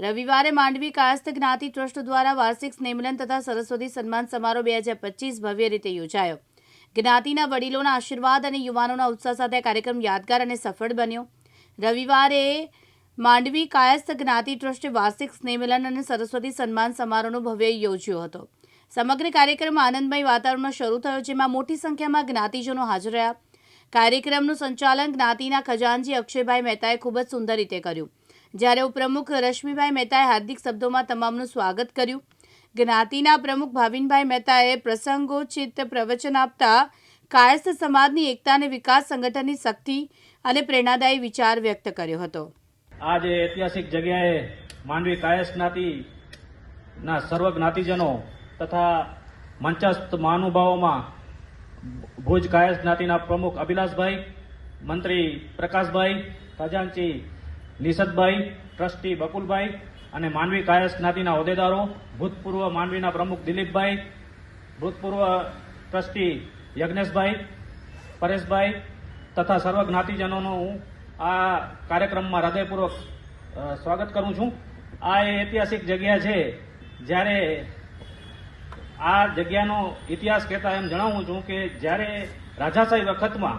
રવિવારે માંડવી કાયસ્થ જ્ઞાતિ ટ્રસ્ટ દ્વારા વાર્ષિક સ્નેહમિલન તથા સરસ્વતી સન્માન સમારોહ 2025 ભવ્ય રીતે યોજાયો। જ્ઞાતિના વડીલોના આશીર્વાદ અને યુવાનોના ઉત્સાહ સાથે આ કાર્યક્રમ યાદગાર અને સફળ બન્યો। રવિવારે માંડવી કાયસ્થ જ્ઞાતિ ટ્રસ્ટે વાર્ષિક સ્નેહમિલન અને સરસ્વતી સન્માન સમારોહનો ભવ્ય યોજ્યો હતો। સમગ્ર કાર્યક્રમ આનંદમય વાતાવરણમાં શરૂ થયો, જેમાં મોટી સંખ્યામાં જ્ઞાતિજનો હાજર રહ્યા। કાર્યક્રમનું સંચાલન જ્ઞાતિના ખજાનજી અક્ષયભાઈ મહેતાએ ખૂબ જ સુંદર રીતે કર્યું, જ્યારે ઉપપ્રમુખ રશ્મિભાઈ મહેતાએ હાર્દિક શબ્દોમાં તમામનું સ્વાગત કર્યું। જ્ઞાતિના પ્રમુખ ભાવિનભાઈ મહેતાએ પ્રસંગોચિત પ્રવચન આપતા કાયસ્થ સમાજની એકતા અને વિકાસ સંગઠનની શક્તિ અને પ્રેરણાદાયી વિચાર વ્યક્ત કર્યો હતો। आज ऐतिहासिक जगह मांडवी कायस्थ ज्ञाति सर्व ज्ञातिजनों तथा मंचस्थ महानुभावों में भुज कायस्थ ज्ञाति प्रमुख अभिलाष भाई, मंत्री प्रकाश भाई, खजांची निषदभाई, ट्रस्टी बकुल भाई और मांडवी कायस्थ ज्ञाति होद्देदारों, भूतपूर्व मांडवी प्रमुख दिलीप भाई, भूतपूर्व ट्रस्टी यज्ञेश भाई, परेश भाई तथा सर्व ज्ञातिजनों आ कार्यक्रम में हृदयपूर्वक स्वागत करूँ छूँ। आ ऐतिहासिक जगह है, જ્યારે આ જગ્યાનો ઇતિહાસ કહેતા એમ જણાવું છું કે જ્યારે રાજાશાહી વખતમાં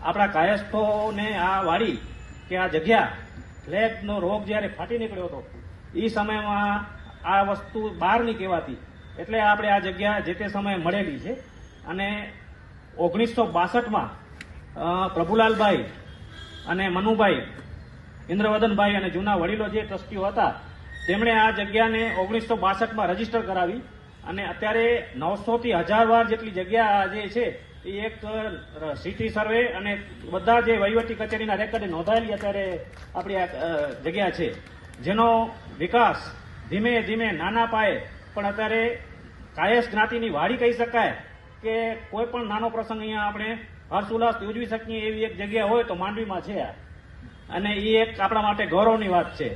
આપણા કાયસ્થોને આ વાડી કે આ જગ્યા પ્લેગનો રોગ જ્યારે ફાટી નીકળ્યો હતો એ સમયમાં આ વસ્તુ બહાર નહીં કહેવાતી, એટલે આપણે આ જગ્યા જે તે સમયે મળેલી છે। અને 1962માં પ્રભુલાલભાઈ અને મનુભાઈ, ઇન્દ્રવદનભાઈ અને જૂના વડીલો જે ટ્રસ્ટીઓ હતા તેમણે આ જગ્યાને 1962માં રજીસ્ટર કરાવી અને અત્યારે 900 થી 1000 વાર જેટલી જગ્યા જે છે એ એક સિટી સર્વે અને બધા જે વહીવટી કચેરીના રેકર્ડે નોંધાયેલી અત્યારે આપણી આ જગ્યા છે, જેનો વિકાસ ધીમે ધીમે નાના પાયે પણ અત્યારે કાયસ્થ જ્ઞાતિની વાડી કહી શકાય કે કોઈ પણ નાનો પ્રસંગ અહીંયા આપણે હર્ષોલ્લાસથી ઉજવી શકીએ એવી એક જગ્યા હોય તો માંડવીમાં છે અને એ એક આપણા માટે ગૌરવની વાત છે।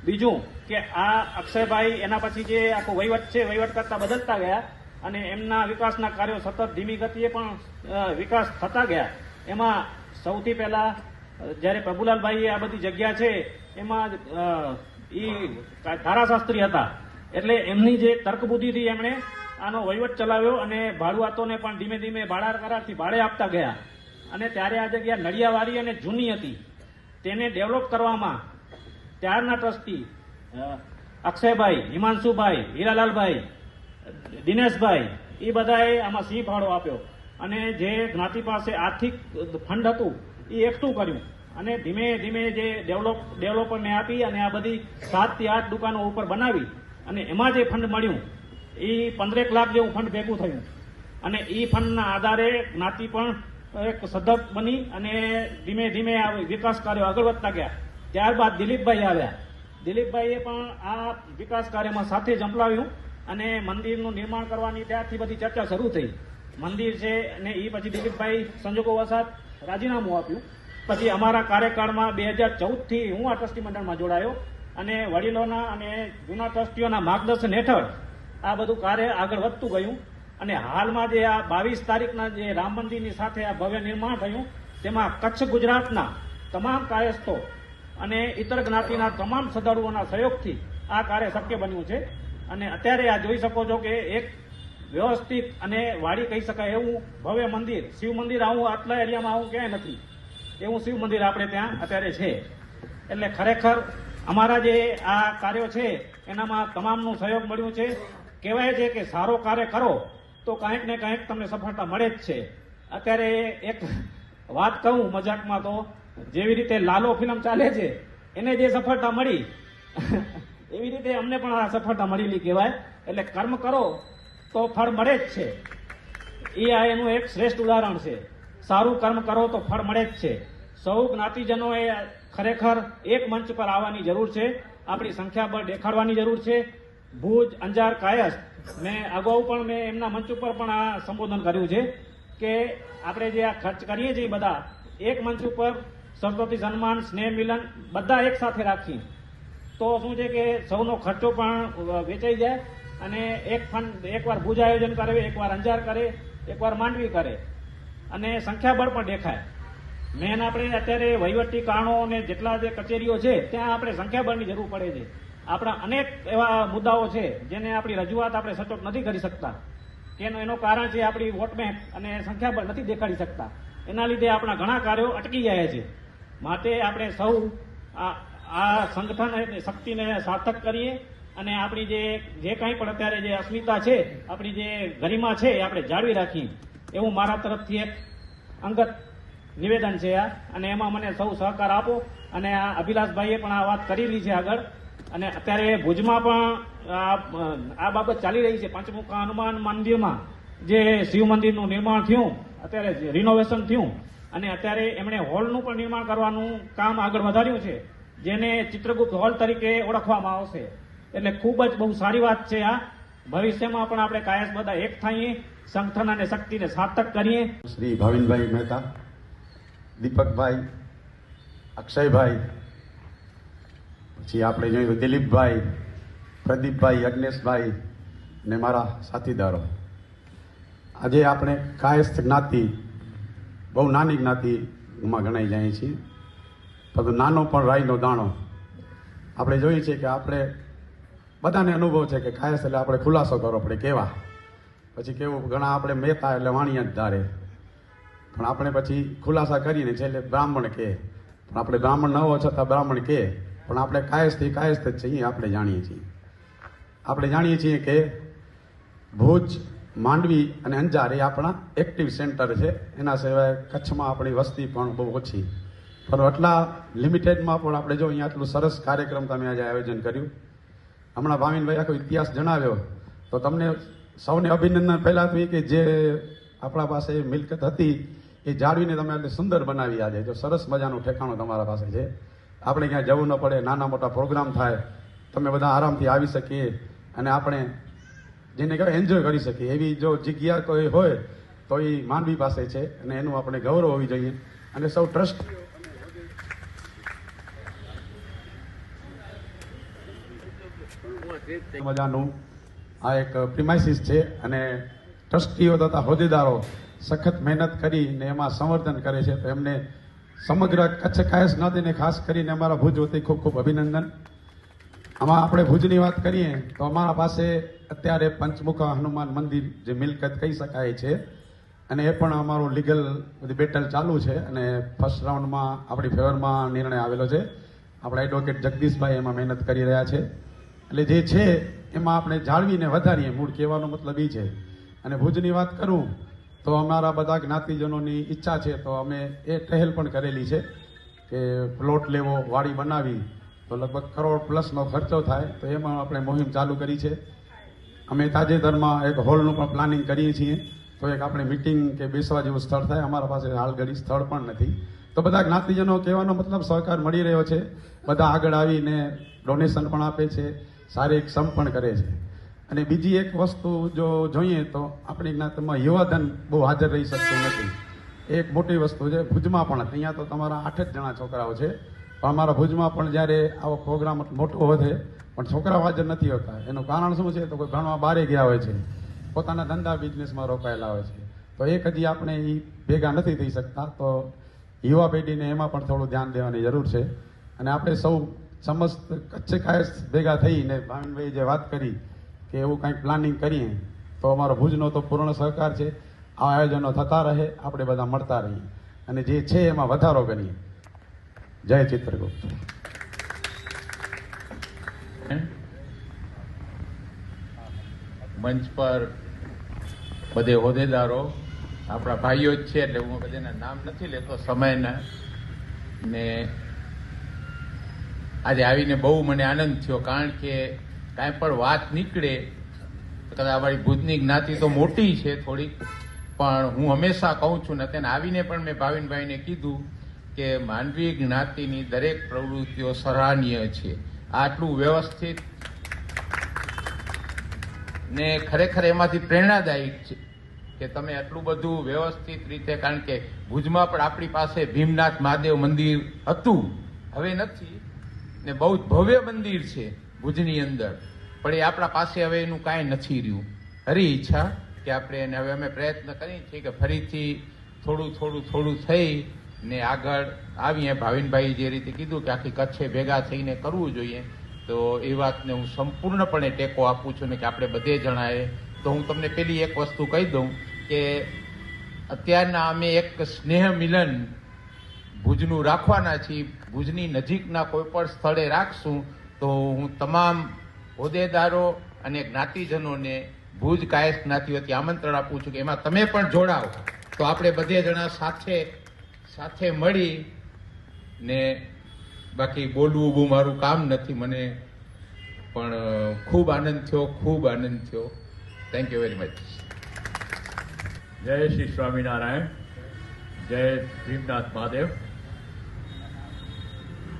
બીજું કે આ અક્ષયભાઈ એના પછી જે આખો વહીવટ છે, વહીવટ કરતા બદલતા ગયા અને એમના વિકાસના કાર્યો સતત ધીમી ગતિએ પણ વિકાસ થતા ગયા। એમાં સૌથી પહેલા જ્યારે પ્રભુલાલભાઈએ આ બધી જગ્યા છે એમાં એ ધારાશાસ્ત્રી હતા, એટલે એમની જે તર્કબુદ્ધિથી એમણે આનો વહીવટ ચલાવ્યો અને ભાડુઆતોને પણ ધીમે ધીમે ભાડા કરારથી ભાડે આપતા ગયા અને ત્યારે આ જગ્યા નળિયાવાળી અને જૂની હતી, તેને ડેવલપ કરવામાં ત્યારના ટ્રસ્ટી અક્ષયભાઈ, હિમાંશુભાઈ, હીરાલાલભાઈ, દિનેશભાઈ એ બધાએ આમાં સિંહ ફાળો આપ્યો અને જે જ્ઞાતિ પાસે આર્થિક ફંડ હતું એ એકઠું કર્યું અને ધીમે ધીમે જે ડેવલપરને આપી અને આ બધી 7 થી 8 દુકાનો ઉપર બનાવી અને એમાં જે ફંડ મળ્યું એ 15 લાખ જેવું ફંડ ભેગું થયું અને એ ફંડના આધારે જ્ઞાતિ પણ એક સધક બની અને ધીમે ધીમે આ વિકાસ કાર્યો આગળ વધતા ગયા। ત્યારબાદ દિલીપભાઈ આવ્યા। દિલીપભાઈએ પણ આ વિકાસ કાર્યમાં સાથે ઝંપલાવ્યું અને મંદિરનું નિર્માણ કરવાની ત્યારથી બધી ચર્ચા શરૂ થઈ। મંદિર છે અને એ પછી દિલીપભાઈ સંજોગો વસાત રાજીનામું આપ્યું। પછી અમારા કાર્યકાળમાં 2014થી હું આ ટ્રસ્ટી મંડળમાં જોડાયો અને વડીલોના અને જૂના ટ્રસ્ટીઓના માર્ગદર્શન હેઠળ આ બધું કાર્ય આગળ વધતું ગયું અને હાલમાં જે આ 22 તારીખના જે રામ મંદિરની સાથે આ ભવ્ય નિર્માણ થયું તેમાં કચ્છ ગુજરાતના તમામ કાયસ્થો અને ઇતર જ્ઞાતિના તમામ શ્રદ્ધાળુઓના સહયોગથી આ કાર્ય શક્ય બન્યું છે અને અત્યારે આ જોઈ શકો છો કે એક વ્યવસ્થિત અને વાડી કહી શકાય એવું ભવ્ય મંદિર, શિવ મંદિર આવું આટલા એરિયામાં આવું ક્યાંય નથી એવું શિવ મંદિર આપણે ત્યાં અત્યારે છે। એટલે ખરેખર અમારા જે આ કાર્યો છે એનામાં તમામનું સહયોગ મળ્યું છે। કહેવાય છે કે સારો કાર્ય કરો તો કંઈક ને કંઈક તમને સફળતા મળે જ છે। અત્યારે એક વાત કહું મજાકમાં તો જેવી રીતે લાલો ફિલ્મ ચાલે છે એને જે સફળતા મળી એવી રીતે અમને પણ આ સફળતા મળેલી કહેવાય। એટલે કર્મ કરો તો ફળ મળે જ છે, એ આ એનું એક શ્રેષ્ઠ ઉદાહરણ છે। સારું કર્મ કરો તો ફળ મળે જ છે। સૌ જ્ઞાતિજનોએ ખરેખર એક મંચ પર આવવાની જરૂર છે, આપણી સંખ્યાબળ દેખાડવાની જરૂર છે। ભુજ, અંજાર, કાયસ્થ મેં અગાઉ પણ મેં એમના મંચ ઉપર પણ આ સંબોધન કર્યું છે કે આપણે જે આ ખર્ચ કરીએ છીએ બધા એક મંચ ઉપર સરસ્વતી સન્માન, સ્નેહ મિલન બધા એક સાથે રાખી તો શું છે કે સૌનો ખર્ચો પણ વેચાઈ જાય અને એક ફંડ એકવાર ભુજ આયોજન કરે, એકવાર અંજાર કરે, એકવાર માંડવી કરે અને સંખ્યાબળ પણ દેખાય। મેન આપણે અત્યારે વહીવટી કારણો અને જેટલા જે કચેરીઓ છે ત્યાં આપણે સંખ્યાબળની જરૂર પડે છે આપણા અનેક એવા મુદ્દાઓ છે જેને આપણી રજૂઆત આપણે સચોટ નથી કરી શકતા કે એનું કારણ છે આપણી વોટ બેંક અને સંખ્યાબળ નથી દેખાડી શકતા. એના લીધે આપણા ઘણા કાર્યો અટકી જાય છે. માટે આપણે સૌ આ સંગઠન શક્તિને સાર્થક કરીએ અને આપણી જે કંઈ પણ અત્યારે જે અસ્મિતા છે, આપણી જે ગરિમા છે એ આપણે જાળવી રાખીએ એવું મારા તરફથી એક અંગત નિવેદન છે આ. અને એમાં મને સૌ સહકાર આપો. અને આ અભિલાષભાઈએ પણ આ વાત કરેલી છે આગળ. અને અત્યારે ભુજમાં પણ આ બાબત ચાલી રહી છે. પંચમુખા હનુમાન મંદિરમાં જે શિવ મંદિરનું નિર્માણ થયું, અત્યારે રિનોવેશન થયું અને અત્યારે એમણે હોલનું પણ નિર્માણ કરવાનું કામ આગળ વધાર્યું છે, જેને ચિત્રગુપ્ત હોલ તરીકે ઓળખવામાં આવશે. એટલે ખૂબ જ બહુ સારી વાત છે આ. ભવિષ્યમાં પણ આપણે કાયસ બધા એક થઈએ, સંગઠન અને શક્તિને સાર્થક કરીએ. શ્રી ભાવિનભાઈ મહેતા, દીપકભાઈ, અક્ષયભાઈ, પછી આપણે જોયું દિલીપભાઈ, પ્રદીપભાઈ, યજ્ઞેશભાઈ ને મારા સાથીદારો. આજે આપણે કાયસ્થ જ્ઞાતિ બહુ નાની જ્ઞાતિમાં ગણાઈ જાય છીએ, પરંતુ નાનો પણ રાઈનો દાણો. આપણે જોઈએ છીએ કે આપણે બધાને અનુભવ છે કે કાયસ્થ એટલે આપણે ખુલાસો કરો, આપણે કેવા પછી કેવું ઘણા આપણે મહેતા એટલે વાણિયા જ ધારે, પણ આપણે પછી ખુલાસા કરીને છેલ્લે બ્રાહ્મણ કહે. પણ આપણે બ્રાહ્મણ ન હોવા છતાં બ્રાહ્મણ કહે, પણ આપણે કાયસ્થ જ છીએ. આપણે જાણીએ છીએ છીએ કે ભુજ, માંડવી અને અંજાર એ આપણા એક્ટિવ સેન્ટર છે. એના સિવાય કચ્છમાં આપણી વસ્તી પણ બહુ ઓછી, પણ આટલા લિમિટેડમાં પણ આપણે જો અહીંયા આટલું સરસ કાર્યક્રમ તમે આજે આયોજન કર્યું. હમણાં ભાવિનભાઈ આખો ઇતિહાસ જણાવ્યો, તો તમને સૌને અભિનંદન. પહેલાં તો એ કે જે આપણા પાસે મિલકત હતી એ જાળવીને તમે એટલે સુંદર બનાવી. આજે જો સરસ મજાનું ઠેકાણું તમારા પાસે છે. આપણે ક્યાંય જવું ન પડે, નાના મોટા પ્રોગ્રામ થાય, તમે બધા આરામથી આવી શકીએ અને આપણે જેને કહેવાય એન્જોય કરી શકીએ એવી જો જગ્યા કોઈ હોય તો એ માંડવી પાસે છે અને એનું આપણે ગૌરવ હોવી જોઈએ. અને સૌ ટ્રસ્ટ મજાનું આ એક પ્રિમાઇસીસ છે અને ટ્રસ્ટીઓ તથા હોદ્દેદારો સખત મહેનત કરીને એમાં સંવર્ધન કરે છે. તો એમને સમગ્ર કચ્છ કાયસ જ્ઞાતિને ખાસ કરીને અમારા ભુજ વતી ખૂબ ખૂબ અભિનંદન. આમાં આપણે ભુજની વાત કરીએ તો અમારા પાસે અત્યારે પંચમુખા હનુમાન મંદિર જે મિલકત કહી શકાય છે, અને એ પણ અમારું લીગલ બધી બેટલ ચાલુ છે અને ફર્સ્ટ રાઉન્ડમાં આપણી ફેવરમાં નિર્ણય આવેલો છે. આપણા એડવોકેટ જગદીશભાઈ એમાં મહેનત કરી રહ્યા છે. એટલે જે છે એમાં આપણે જાળવીને વધારીએ, મૂળ કહેવાનો મતલબ એ છે. અને ભુજની વાત કરું તો અમારા બધા જ્ઞાતિજનોની ઈચ્છા છે, તો અમે એ પહેલ પણ કરેલી છે કે પ્લોટ લેવો, વાડી બનાવી, તો લગભગ કરોડ પ્લસનો ખર્ચો થાય. તો એમાં આપણે મુહિમ ચાલુ કરી છે. અમે તાજેતરમાં એક હોલનું પણ પ્લાનિંગ કરીએ છીએ, તો એક આપણે મિટિંગ કે બેસવા જેવું સ્થળ થાય. અમારા પાસે હાલ ઘડી સ્થળ પણ નથી. તો બધા જ્ઞાતિજનો કહેવાનો મતલબ સહકાર મળી રહ્યો છે. બધા આગળ આવીને ડોનેશન પણ આપે છે, શારીરિક શ્રમ પણ કરે છે. અને બીજી એક વસ્તુ જો જોઈએ તો આપણી જ્ઞાતિમાં યુવાધન બહુ હાજર રહી શકતું નથી. એક મોટી વસ્તુ છે. ભુજમાં પણ અહીંયા તો તમારા 8 જ જણા છોકરાઓ છે, પણ અમારા ભુજમાં પણ જ્યારે આવો પ્રોગ્રામ મોટો વધે પણ છોકરાઓ હાજર નથી હોતા. એનું કારણ શું છે? તો કોઈ ભણવા બહારે ગયા હોય છે, પોતાના ધંધા બિઝનેસમાં રોકાયેલા હોય છે. તો એક હજી આપણે એ ભેગા નથી થઈ શકતા. તો યુવા પેઢીને એમાં પણ થોડું ધ્યાન દેવાની જરૂર છે. અને આપણે સૌ સમસ્ત કચ્છ કાયસ ભેગા થઈને ભાવિનભાઈ જે વાત કરી કે એવું કંઈક પ્લાનિંગ કરીએ તો અમારો ભુજનો તો પૂર્ણ સહકાર છે. આ આયોજનો થતા રહે, આપણે બધા મળતા રહીએ અને જે છે એમાં વધારો કરીએ. જય ચિત્રગુપ્ત. મંચ પર બધે હોદ્દેદારો આપણા ભાઈઓ જ છે, એટલે હું બધાના નામ નથી લેતો સમયના. ને આજે આવીને બહુ મને આનંદ થયો, કારણ કે કાંઈ પણ વાત નીકળે કદાચ અમારી ભુજની જ્ઞાતિ તો મોટી છે થોડીક, પણ હું હંમેશા કહું છું ને તેને આવીને પણ મેં ભાવિનભાઈને કીધું કે માંડવી જ્ઞાતિની દરેક પ્રવૃત્તિઓ સરાહનીય છે. આટલું વ્યવસ્થિત ને ખરેખર એમાંથી પ્રેરણાદાયક છે કે તમે આટલું બધું વ્યવસ્થિત રીતે, કારણ કે ભુજમાં પણ આપણી પાસે ભીમનાથ મહાદેવ મંદિર હતું, હવે નથી, ને બહુ જ ભવ્ય મંદિર છે ભુજની અંદર, પણ એ આપણા પાસે હવે એનું કાંઈ નથી રહ્યું. હરી ઈચ્છા કે આપણે એને હવે અમે પ્રયત્ન કરીએ છીએ કે ફરીથી થોડું થઈ ને આગળ આવીએ. ભાવિનભાઈ જે રીતે કીધું કે આખી કચ્છે ભેગા થઈને કરવું જોઈએ, તો એ વાતને હું સંપૂર્ણપણે ટેકો આપું છું ને કે આપણે બધે જણાએ. તો હું તમને પેલી એક વસ્તુ કહી દઉં કે અત્યારના અમે એક સ્નેહ મિલન ભુજનું રાખવાના છીએ. ભુજની નજીકના કોઈ પણ સ્થળે રાખશું તો હું તમામ હોદ્દેદારો અને જ્ઞાતિજનોને ભુજ કાયસ્થ જ્ઞાતિ વતી આમંત્રણ આપું છું કે એમાં તમે પણ જોડાઓ. તો આપણે બધે જણા સાથે મળી ને બાકી બોલવું બહુ મારું કામ નથી. મને પણ ખૂબ આનંદ થયો. Thank you very much. જય શ્રી સ્વામિનારાયણ, જય ભીમનાથ મહાદેવ.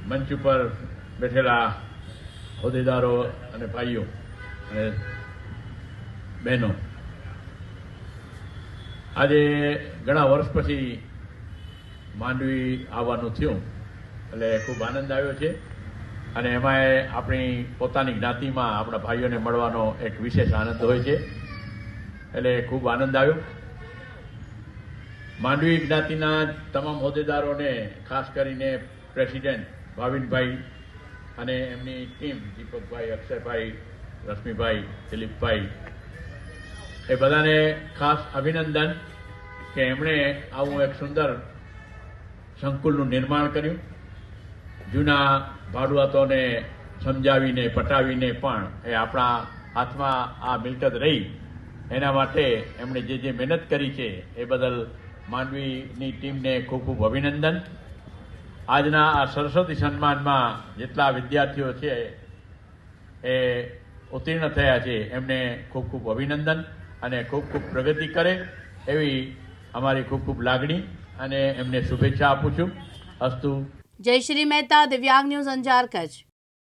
મંચ ઉપર બેઠેલા હોદ્દેદારો અને ભાઈઓ અને બહેનો, આજે ઘણા વર્ષ પછી માંડવી આવવાનું થયું એટલે ખૂબ આનંદ આવ્યો છે. અને એમાંય આપણી પોતાની જ્ઞાતિમાં આપણા ભાઈઓને મળવાનો એક વિશેષ આનંદ હોય છે એટલે ખૂબ આનંદ આવ્યો. માંડવી જ્ઞાતિના તમામ હોદ્દેદારોને, ખાસ કરીને પ્રેસિડેન્ટ ભાવિનભાઈ અને એમની ટીમ દીપકભાઈ, અક્ષયભાઈ, રશ્મિભાઈ, દિલીપભાઈ, એ બધાને ખાસ અભિનંદન કે એમણે આવું એક સુંદર સંકુલનું નિર્માણ કર્યું. જૂના ભાડુઆતોને સમજાવીને પટાવીને પણ એ આપણા હાથમાં આ મિલકત રહી એના માટે એમણે જે મહેનત કરી છે એ બદલ માંડવીની ટીમને ખૂબ ખૂબ અભિનંદન. આજના આ સરસ્વતી સન્માનમાં જેટલા વિદ્યાર્થીઓ છે એ ઉત્તીર્ણ થયા છે એમને ખૂબ ખૂબ અભિનંદન અને ખૂબ ખૂબ પ્રગતિ કરે એવી અમારી ખૂબ ખૂબ લાગણી અને એમને શુભેચ્છા આપું છું. અસ્તુ. જયશ્રી મહેતા, દિવ્યાંગ ન્યૂઝ, અંજાર, કચ્છ.